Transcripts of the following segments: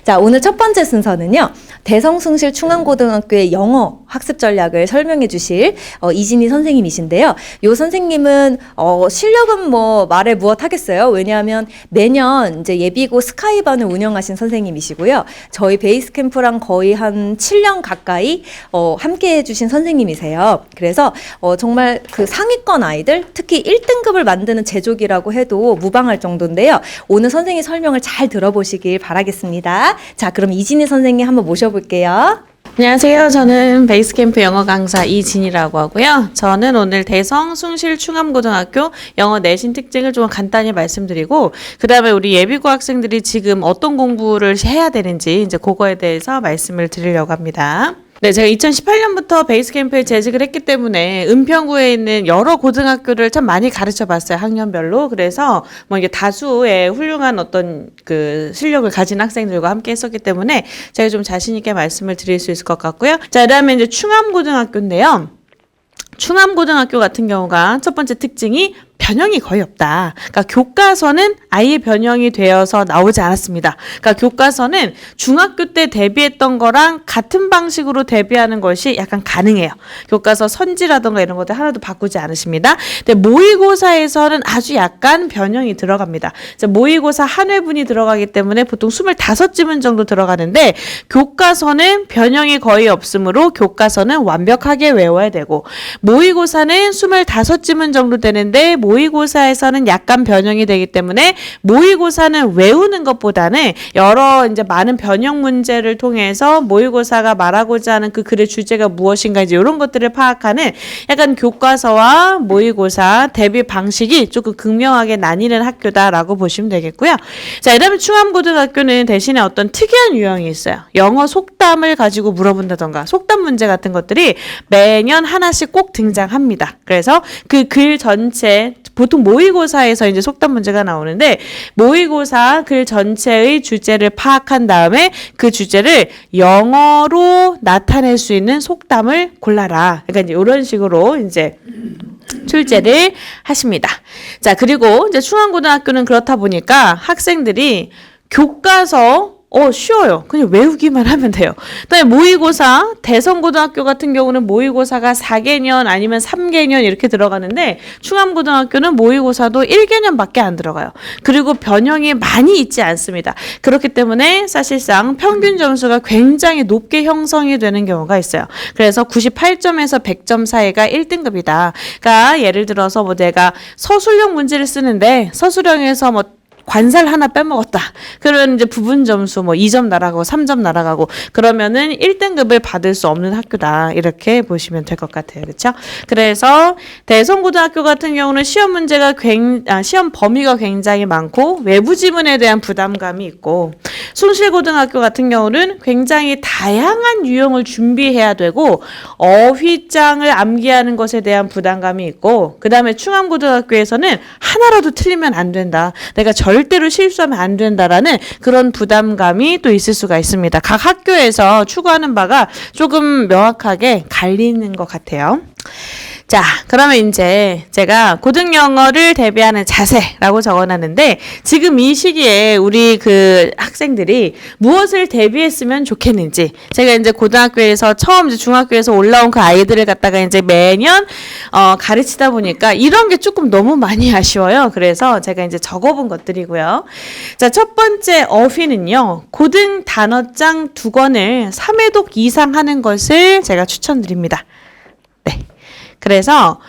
자, 오늘 첫 번째 순서는요. 대성숭실 충암고등학교의 영어 학습 전략을 설명해 주실 이진희 선생님이신데요. 이 선생님은 실력은 뭐 말해 무엇 하겠어요. 왜냐하면 매년 이제 예비고 스카이반을 운영하신 선생님이시고요. 저희 베이스캠프랑 거의 한 7년 가까이 함께 해주신 선생님이세요. 그래서 정말 그 상위권 아이들, 특히 1등급을 만드는 제조기라고 해도 무방할 정도인데요. 오늘 선생님 설명을 잘 들어보시길 바라겠습니다. 자, 그럼 이진희 선생님 한번 모셔볼게요. 안녕하세요. 저는 베이스캠프 영어 강사 이진이라고 하고요. 저는 오늘 대성숭실충암고등학교 영어 내신 특징을 좀 간단히 말씀드리고, 그 다음에 우리 예비고 학생들이 지금 어떤 공부를 해야 되는지 이제 그거에 대해서 말씀을 드리려고 합니다. 네, 제가 2018년부터 베이스캠프에 재직을 했기 때문에 은평구에 있는 여러 고등학교를 참 많이 가르쳐 봤어요. 학년별로. 그래서 뭐 이게 다수의 훌륭한 어떤 그 실력을 가진 학생들과 함께 했었기 때문에 제가 좀 자신 있게 말씀을 드릴 수 있을 것 같고요. 자, 그다음에 이제 충암고등학교인데요. 충암고등학교 같은 경우가 첫 번째 특징이 변형이 거의 없다. 그러니까 교과서는 아예 변형이 되어서 나오지 않았습니다. 그러니까 교과서는 중학교 때 대비했던 거랑 같은 방식으로 대비하는 것이 약간 가능해요. 교과서 선지라던가 이런 것들 하나도 바꾸지 않으십니다. 근데 모의고사에서는 아주 약간 변형이 들어갑니다. 모의고사 한 회분이 들어가기 때문에 보통 25지문 정도 들어가는데 교과서는 변형이 거의 없으므로 교과서는 완벽하게 외워야 되고, 모의고사는 25지문 정도 되는데 모의고사에서는 약간 변형이 되기 때문에 모의고사는 외우는 것보다는 여러 이제 많은 변형 문제를 통해서 모의고사가 말하고자 하는 그 글의 주제가 무엇인가 이제 이런 것들을 파악하는 약간 교과서와 모의고사 대비 방식이 조금 극명하게 나뉘는 학교다라고 보시면 되겠고요. 자, 그다음에 충암고등학교는 대신에 어떤 특이한 유형이 있어요. 영어 속담을 가지고 물어본다던가 속담 문제 같은 것들이 매년 하나씩 꼭 등장합니다. 그래서 그 글 전체, 보통 모의고사에서 이제 속담 문제가 나오는데 모의고사 글 전체의 주제를 파악한 다음에 그 주제를 영어로 나타낼 수 있는 속담을 골라라. 그러니까 이제 이런 식으로 이제 출제를 하십니다. 자, 그리고 이제 충암고등학교는 그렇다 보니까 학생들이 교과서 쉬워요. 그냥 외우기만 하면 돼요. 그다음에 모의고사, 대성고등학교 같은 경우는 모의고사가 4개년 아니면 3개년 이렇게 들어가는데 충암고등학교는 모의고사도 1개년밖에 안 들어가요. 그리고 변형이 많이 있지 않습니다. 그렇기 때문에 사실상 평균 점수가 굉장히 높게 형성이 되는 경우가 있어요. 그래서 98점에서 100점 사이가 1등급이다. 그러니까 예를 들어서 뭐 내가 서술형 문제를 쓰는데 서술형에서 뭐 관살 하나 빼먹었다. 그러면 이제 부분 점수 뭐 2점 날아가고 3점 날아가고 그러면은 1등급을 받을 수 없는 학교다. 이렇게 보시면 될 것 같아요. 그렇죠? 그래서 대성고등학교 같은 경우는 시험 문제가 시험 범위가 굉장히 많고 외부 지문에 대한 부담감이 있고, 숭실고등학교 같은 경우는 굉장히 다양한 유형을 준비해야 되고 어휘장을 암기하는 것에 대한 부담감이 있고, 그다음에 충암고등학교에서는 하나라도 틀리면 안 된다. 내가 절대로 실수하면 안 된다라는 그런 부담감이 또 있을 수가 있습니다. 각 학교에서 추구하는 바가 조금 명확하게 갈리는 것 같아요. 자, 그러면 이제 제가 고등영어를 대비하는 자세라고 적어놨는데 지금 이 시기에 우리 그 학생들이 무엇을 대비했으면 좋겠는지, 제가 이제 고등학교에서 처음 이제 중학교에서 올라온 그 아이들을 갖다가 이제 매년 가르치다 보니까 이런 게 조금 너무 많이 아쉬워요. 그래서 제가 이제 적어본 것들이고요. 자, 첫 번째 어휘는요, 고등 단어장 2권을 3회독 이상 하는 것을 제가 추천드립니다. 네. 그래서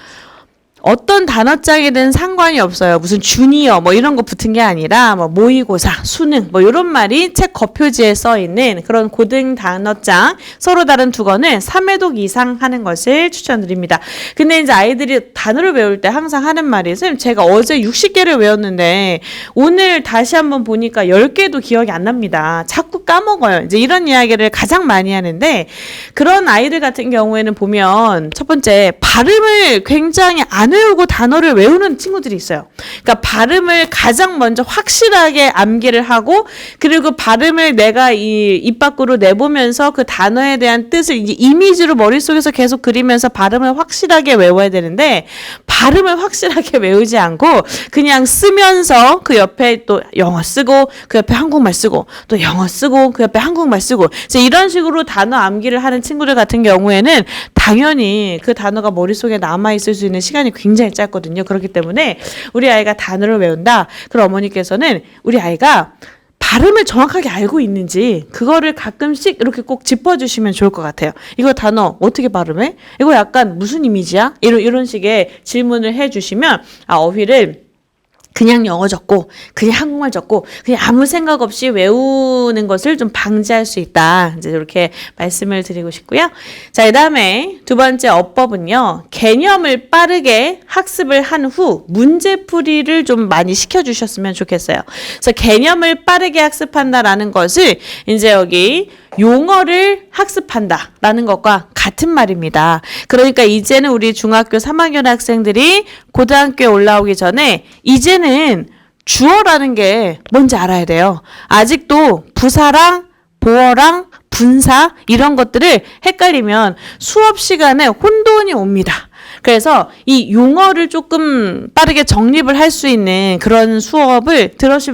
어떤 단어장이든 상관이 없어요. 무슨 주니어 뭐 이런 거 붙은 게 아니라 뭐 모의고사, 수능 뭐 이런 말이 책 겉표지에 써 있는 그런 고등 단어장 서로 다른 2권을 3회독 이상 하는 것을 추천드립니다. 근데 이제 아이들이 단어를 외울 때 항상 하는 말이, 선생님 제가 어제 60개를 외웠는데 오늘 다시 한번 보니까 10개도 기억이 안 납니다. 자꾸 까먹어요. 이제 이런 이야기를 가장 많이 하는데, 그런 아이들 같은 경우에는 보면 첫 번째 발음을 굉장히 안 안 외우고 단어를 외우는 친구들이 있어요. 그러니까 발음을 가장 먼저 확실하게 암기를 하고 그리고 발음을 내가 입 밖으로 내보면서 그 단어에 대한 뜻을 이제 이미지로 머릿속에서 계속 그리면서 발음을 확실하게 외워야 되는데 발음을 확실하게 외우지 않고 그냥 쓰면서 그 옆에 또 영어 쓰고 그 옆에 한국말 쓰고 또 영어 쓰고 그 옆에 한국말 쓰고 이제 이런 식으로 단어 암기를 하는 친구들 같은 경우에는 당연히 그 단어가 머릿속에 남아있을 수 있는 시간이 굉장히 짧거든요. 그렇기 때문에 우리 아이가 단어를 외운다. 그럼 어머니께서는 우리 아이가 발음을 정확하게 알고 있는지 그거를 가끔씩 이렇게 꼭 짚어주시면 좋을 것 같아요. 이거 단어 어떻게 발음해? 이거 약간 무슨 이미지야? 이런 식의 질문을 해주시면 어휘를 그냥 영어 적고 그냥 한국말 적고 그냥 아무 생각 없이 외우는 것을 좀 방지할 수 있다. 이제 이렇게 말씀을 드리고 싶고요. 자, 그다음에 두 번째 어법은요. 개념을 빠르게 학습을 한 후 문제풀이를 좀 많이 시켜주셨으면 좋겠어요. 그래서 개념을 빠르게 학습한다라는 것을 이제 여기 용어를 학습한다라는 것과 같은 말입니다. 그러니까 이제는 우리 중학교 3학년 학생들이 고등학교에 올라오기 전에 이제는 주어라는 게 뭔지 알아야 돼요. 아직도 부사랑 보어랑 분사 이런 것들을 헷갈리면 수업 시간에 혼돈이 옵니다. 그래서 이 용어를 조금 빠르게 정립을 할 수 있는 그런 수업을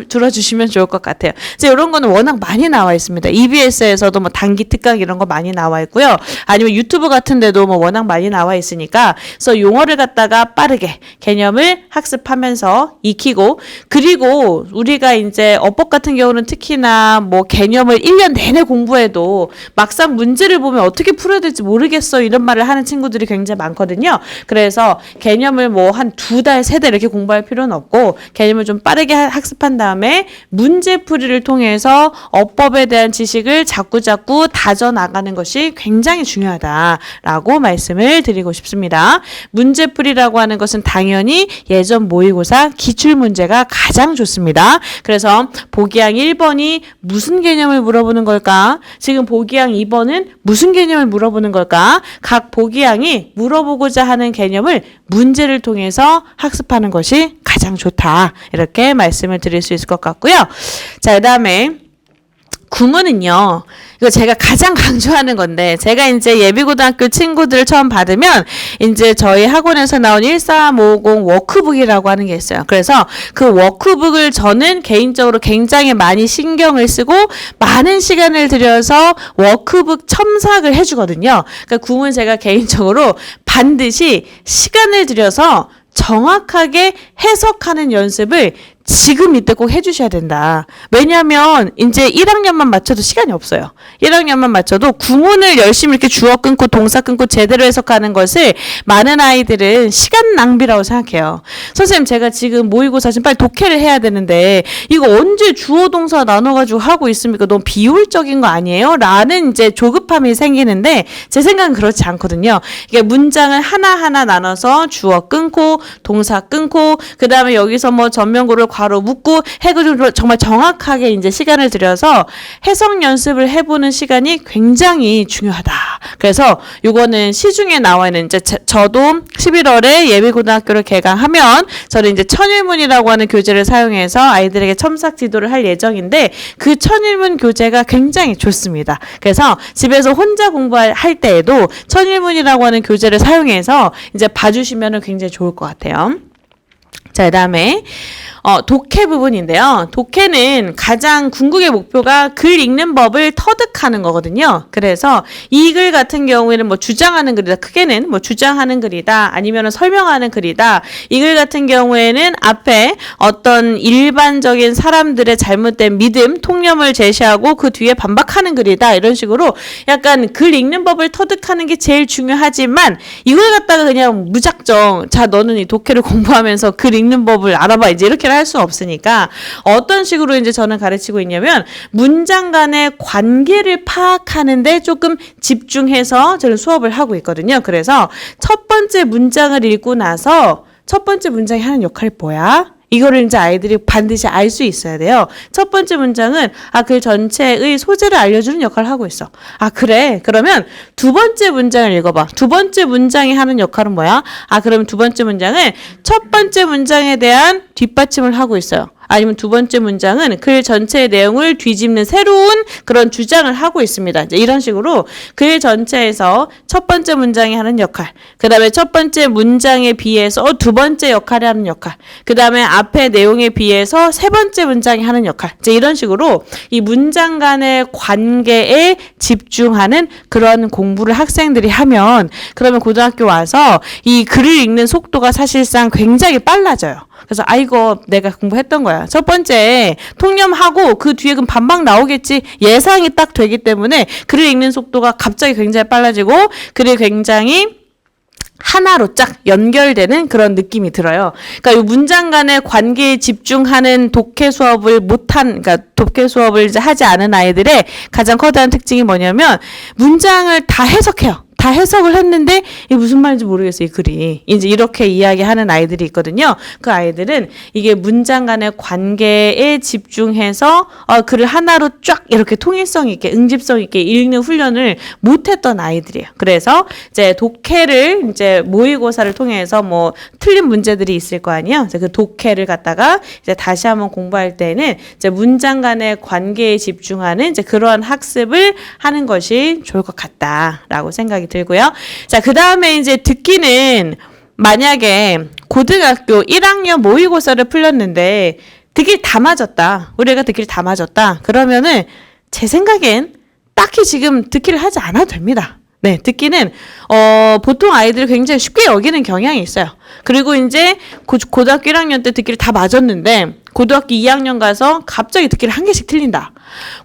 들어주시면 좋을 것 같아요. 이제 이런 거는 워낙 많이 나와 있습니다. EBS에서도 뭐 단기 특강 이런 거 많이 나와 있고요. 아니면 유튜브 같은 데도 뭐 워낙 많이 나와 있으니까 그래서 용어를 갖다가 빠르게 개념을 학습하면서 익히고 그리고 우리가 이제 어법 같은 경우는 특히나 뭐 개념을 1년 내내 공부해도 막상 문제를 보면 어떻게 풀어야 될지 모르겠어 이런 말을 하는 친구들이 굉장히 많거든요. 그래서 개념을 뭐 한 2달, 3달 이렇게 공부할 필요는 없고 개념을 좀 빠르게 학습한 다음에 문제풀이를 통해서 어법에 대한 지식을 자꾸자꾸 다져나가는 것이 굉장히 중요하다라고 말씀을 드리고 싶습니다. 문제풀이라고 하는 것은 당연히 예전 모의고사 기출문제가 가장 좋습니다. 그래서 보기양 1번이 무슨 개념을 물어보는 걸까? 지금 보기양 2번은 무슨 개념을 물어보는 걸까? 각 보기양이 물어보고자 하는 개념을 문제를 통해서 학습하는 것이 가장 좋다. 이렇게 말씀을 드릴 수 있을 것 같고요. 자, 그다음에 구문은요. 이거 제가 가장 강조하는 건데 제가 이제 예비고등학교 친구들을 처음 받으면 이제 저희 학원에서 나온 1350 워크북이라고 하는 게 있어요. 그래서 그 워크북을 저는 개인적으로 굉장히 많이 신경을 쓰고 많은 시간을 들여서 워크북 첨삭을 해주거든요. 그러니까 구문 제가 개인적으로 반드시 시간을 들여서 정확하게 해석하는 연습을 지금 이때 꼭 해주셔야 된다. 왜냐하면 이제 1학년만 맞춰도 시간이 없어요. 1학년만 맞춰도 구문을 열심히 이렇게 주어 끊고 동사 끊고 제대로 해석하는 것을 많은 아이들은 시간 낭비라고 생각해요. 선생님 제가 지금 모의고사 지금 빨리 독해를 해야 되는데 이거 언제 주어 동사 나눠가지고 하고 있습니까? 너무 비효율적인 거 아니에요? 라는 이제 조급함이 생기는데 제 생각은 그렇지 않거든요. 이게 문장을 하나하나 나눠서 주어 끊고 동사 끊고 그 다음에 여기서 뭐 전면구를 괄호 묶고 해가지고 정말 정확하게 이제 시간을 들여서 해석 연습을 해보는 시간이 굉장히 중요하다. 그래서 요거는 시중에 나와 있는 이제 저도 11월에 예비고등학교를 개강하면 저는 이제 천일문이라고 하는 교재를 사용해서 아이들에게 첨삭 지도를 할 예정인데 그 천일문 교재가 굉장히 좋습니다. 그래서 집에서 혼자 공부할 때에도 천일문이라고 하는 교재를 사용해서 이제 봐주시면 굉장히 좋을 것 같아요. 자, 그다음에 독해 부분인데요. 독해는 가장 궁극의 목표가 글 읽는 법을 터득하는 거거든요. 그래서 이 글 같은 경우에는 뭐 주장하는 글이다. 크게는 뭐 주장하는 글이다. 아니면 설명하는 글이다. 이 글 같은 경우에는 앞에 어떤 일반적인 사람들의 잘못된 믿음, 통념을 제시하고 그 뒤에 반박하는 글이다. 이런 식으로 약간 글 읽는 법을 터득하는 게 제일 중요하지만 이걸 갖다가 그냥 무작정 자 너는 이 독해를 공부하면서 글 읽는 법을 알아봐 이제 이렇게 할 수 없으니까 어떤 식으로 이제 저는 가르치고 있냐면 문장 간의 관계를 파악하는데 조금 집중해서 저는 수업을 하고 있거든요. 그래서 첫 번째 문장을 읽고 나서 첫 번째 문장이 하는 역할이 뭐야? 이거를 이제 아이들이 반드시 알 수 있어야 돼요. 첫 번째 문장은 글 전체의 소재를 알려주는 역할을 하고 있어. 그래. 그러면 두 번째 문장을 읽어봐. 두 번째 문장이 하는 역할은 뭐야? 그러면 두 번째 문장은 첫 번째 문장에 대한 뒷받침을 하고 있어요. 아니면 두 번째 문장은 글 전체의 내용을 뒤집는 새로운 그런 주장을 하고 있습니다. 이제 이런 식으로 글 전체에서 첫 번째 문장이 하는 역할, 그 다음에 첫 번째 문장에 비해서 두 번째 역할이 하는 역할, 그 다음에 앞의 내용에 비해서 세 번째 문장이 하는 역할, 이제 이런 식으로 이 문장 간의 관계에 집중하는 그런 공부를 학생들이 하면, 그러면 고등학교 와서 이 글을 읽는 속도가 사실상 굉장히 빨라져요. 그래서 이거 내가 공부했던 거야. 첫 번째 통념하고 그 뒤에 그럼 반박 나오겠지 예상이 딱 되기 때문에 글을 읽는 속도가 갑자기 굉장히 빨라지고 글이 굉장히 하나로 쫙 연결되는 그런 느낌이 들어요. 그러니까 이 문장 간의 관계에 집중하는 독해 수업을 그러니까 독해 수업을 이제 하지 않은 아이들의 가장 커다란 특징이 뭐냐면 문장을 다 해석해요. 다 해석을 했는데 이게 무슨 말인지 모르겠어요, 이 글이. 이제 이렇게 이야기하는 아이들이 있거든요. 그 아이들은 이게 문장 간의 관계에 집중해서 글을 하나로 쫙 이렇게 통일성 있게 응집성 있게 읽는 훈련을 못했던 아이들이에요. 그래서 이제 독해를 이제 모의고사를 통해서 뭐 틀린 문제들이 있을 거 아니에요. 그 독해를 갖다가 이제 다시 한번 공부할 때는 이제 문장 간의 관계에 집중하는 이제 그러한 학습을 하는 것이 좋을 것 같다라고 생각이 들고요. 자, 그 다음에 이제 듣기는 만약에 고등학교 1학년 모의고사를 풀렸는데 듣기를 다 맞았다. 우리 애가 듣기를 다 맞았다. 그러면은 제 생각엔 딱히 지금 듣기를 하지 않아도 됩니다. 네, 듣기는 보통 아이들이 굉장히 쉽게 여기는 경향이 있어요. 그리고 이제 고등학교 1학년 때 듣기를 다 맞았는데 고등학교 2학년 가서 갑자기 듣기를 한 개씩 틀린다.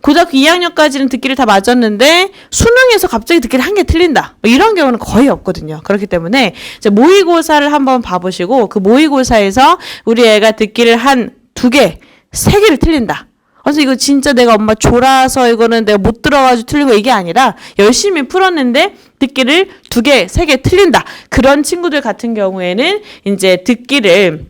고등학교 2학년까지는 듣기를 다 맞았는데 수능에서 갑자기 듣기를 한 개 틀린다. 이런 경우는 거의 없거든요. 그렇기 때문에 이제 모의고사를 한번 봐보시고 그 모의고사에서 우리 애가 듣기를 한 2개, 3개를 틀린다. 그래서 이거 진짜 내가 엄마 졸아서 이거는 내가 못 들어가지고 틀린 거 이게 아니라 열심히 풀었는데 듣기를 2개, 3개 틀린다. 그런 친구들 같은 경우에는 이제 듣기를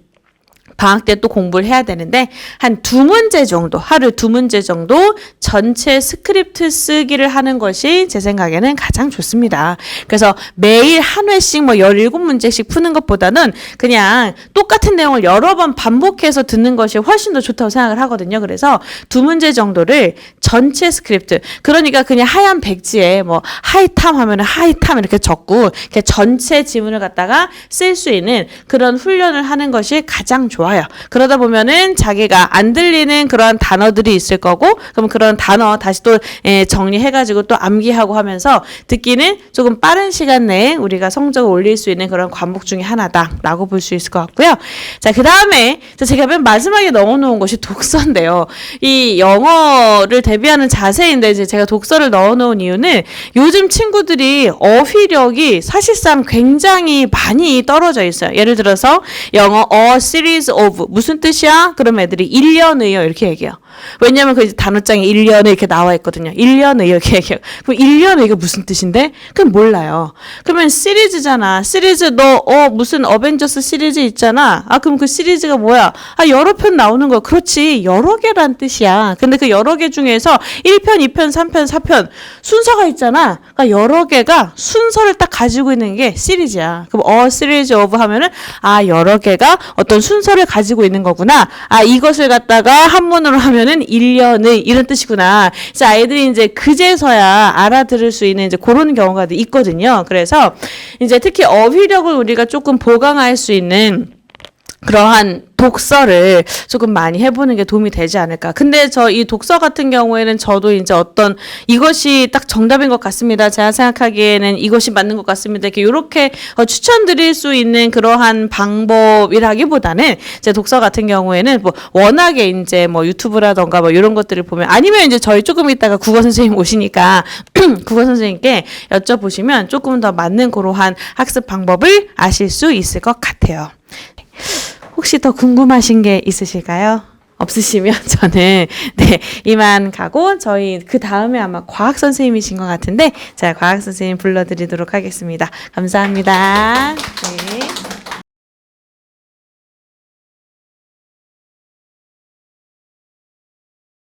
방학 때 또 공부를 해야 되는데 한 2문제 정도, 하루 2문제 정도 전체 스크립트 쓰기를 하는 것이 제 생각에는 가장 좋습니다. 그래서 매일 한 회씩 뭐 17문제씩 푸는 것보다는 그냥 똑같은 내용을 여러 번 반복해서 듣는 것이 훨씬 더 좋다고 생각을 하거든요. 그래서 2문제 정도를 전체 스크립트, 그러니까 그냥 하얀 백지에 뭐 하이탐 하면은 하이탐 이렇게 적고 이렇게 전체 지문을 갖다가 쓸 수 있는 그런 훈련을 하는 것이 가장 좋아요. 그러다 보면은 자기가 안 들리는 그런 단어들이 있을 거고, 그럼 그런 단어 다시 또 정리해가지고 또 암기하고 하면서 듣기는 조금 빠른 시간 내에 우리가 성적을 올릴 수 있는 그런 과목 중에 하나다라고 볼 수 있을 것 같고요. 자, 그 다음에 제가 맨 마지막에 넣어놓은 것이 독서인데요. 이 영어를 대비하는 자세인데 이제 제가 독서를 넣어놓은 이유는 요즘 친구들이 어휘력이 사실상 굉장히 많이 떨어져 있어요. 예를 들어서 영어 a series of 무슨 뜻이야? 그럼 애들이 1년의요 이렇게 얘기해요. 왜냐면 그 단어장에 1년의 이렇게 나와 있거든요. 1년의 이렇게 얘기해요. 그럼 1년의 이게 무슨 뜻인데? 그럼 몰라요. 그러면 시리즈잖아. 시리즈 너 무슨 어벤져스 시리즈 있잖아. 그럼 그 시리즈가 뭐야? 여러 편 나오는 거. 그렇지. 여러 개란 뜻이야. 근데 그 여러 개 중에서 1편, 2편, 3편, 4편 순서가 있잖아. 그러니까 여러 개가 순서를 딱 가지고 있는 게 시리즈야. 그럼 series of 하면은 여러 개가 어떤 순서를 가지고 있는 거구나. 이것을 갖다가 한문으로 하면은 1년의 이런 뜻이구나. 이제 아이들이 이제 그제서야 알아들을 수 있는 이제 그런 경우가 있거든요. 그래서 이제 특히 어휘력을 우리가 조금 보강할 수 있는 그러한 독서를 조금 많이 해보는 게 도움이 되지 않을까. 근데 저 이 독서 같은 경우에는 저도 이제 어떤 이것이 딱 정답인 것 같습니다. 제가 생각하기에는 이것이 맞는 것 같습니다. 이렇게 추천드릴 수 있는 그러한 방법이라기보다는 제 독서 같은 경우에는 뭐 워낙에 이제 뭐 유튜브라던가 뭐 이런 것들을 보면 아니면 이제 저희 조금 있다가 국어 선생님 오시니까 국어 선생님께 여쭤보시면 조금 더 맞는 그러한 학습 방법을 아실 수 있을 것 같아요. 혹시 더 궁금하신 게 있으실까요? 없으시면 저는 이만 가고 저희 그 다음에 아마 과학 선생님이신 것 같은데 제가 과학 선생님 불러드리도록 하겠습니다. 감사합니다. 네.